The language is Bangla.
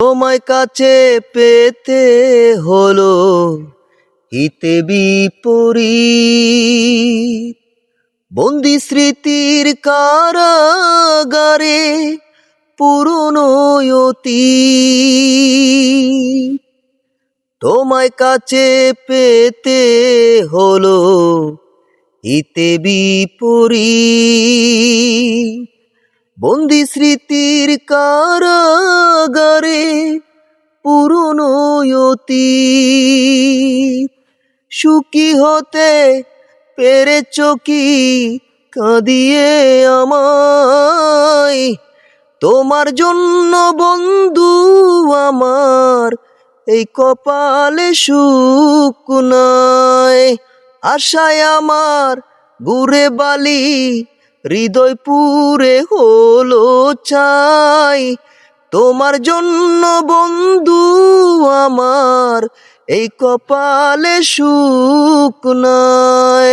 তোমায় কাছে পেতে হলো হিতে বিপরীত। বন্দি স্মৃতির কারাগারে পুরনো অতীত। তোমায় কাছে পেতে হলো হিতে বিপরীত। বন্দি স্মৃতির কারাগারে পুরনো অতীত। সুখী হতে পেরেছ কি কাঁদিয়ে আমায়? তোমার জন্য বন্ধু আমার এই কপালে সুখ নাই। আশায় আমার গুরে বালি হৃদয় পুরে হলো চাই। তোমার জন্য বন্ধু আমার এই কপালে সুখ নাই।